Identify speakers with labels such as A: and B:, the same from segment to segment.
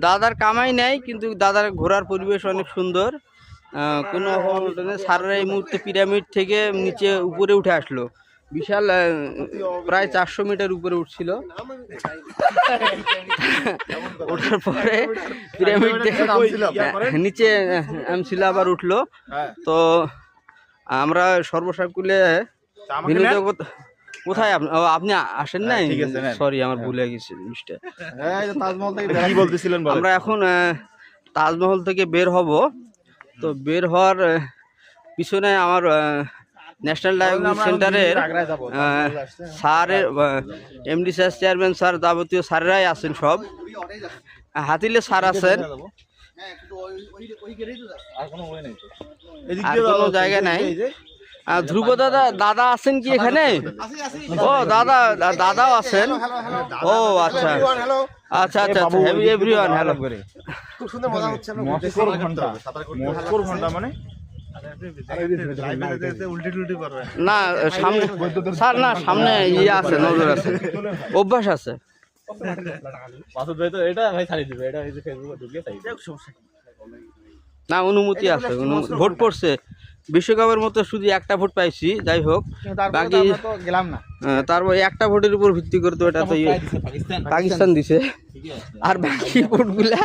A: দাদার কামাই নেই, কিন্তু দাদার ঘোরার পরিবেশ অনেক সুন্দর। কোনো স্যাররা এই মুহূর্তে পিরামিড থেকে নিচে উপরে উঠে আসলো। বিশাল প্রায় 400 মিটার উপরে উঠছিল। ওঠার পরে পিরামিড দেখে নিচে ছিল, আবার উঠলো। তো আমরা সর্বসাকুল্যে বিনোদন কোথায় আপনি আসেন নাই? সরি, আমার ভুলে গেছি জিনিসটা। আমরা এখন তাজমহল থেকে বের হব। তো বের হওয়ার পিছনে আমার ন্যাশনাল ডায়াগনস্টিক সেন্টারের স্যারের এমডি স্যার, চেয়ারম্যান স্যার, যাবতীয় স্যারেরাই আছেন সব। হাতিলে স্যার আছেন, আর কোনো জায়গা নাই। ধ্রুব দাদা আছেন কি এখানে? ও দাদাও আছেন। ও আচ্ছা আচ্ছা আচ্ছা, এভরিওয়ান হ্যালো।
B: খুব সুন্দর মজা হচ্ছে না।
A: না সামনে স্যার, না সামনে ইয়ে আছে, নজর আছে, অভ্যাস আছে। না অনুমতি আছে, ভোট পড়ছে। বিশ্বকাপের মতো শুধু একটা ভোট পাইছি, যাই হোক বাকি
B: গেলাম না।
A: তারপর একটা ভোটের উপর ভিত্তি করে তো এটা তো পাকিস্তান দিছে, আর বাকি ভোটগুলা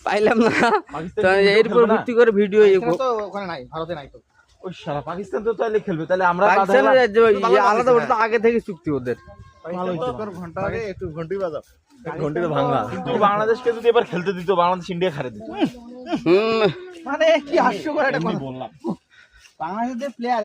A: পাইলাম না। এর উপর ভিত্তি করে ভিডিও
B: ওখানে নাই, ভারতে নাই তো।
C: পাকিস্তান তো তাহলে খেলবে, তাহলে আমরা
A: আলাদা ভোট তো আগে থেকে চুক্তি ওদের।
B: ঘন্টা আগে একটু ঘন্টি বাজাও,
C: ঘন্টি তো ভাঙা। বাংলাদেশকে যদি এবার খেলতে দিত, বাংলাদেশ ইন্ডিয়া হারে দিত।
B: মানে কি হাস্যকর একটা কথা বললাম। বাংলাদেশের প্লেয়ার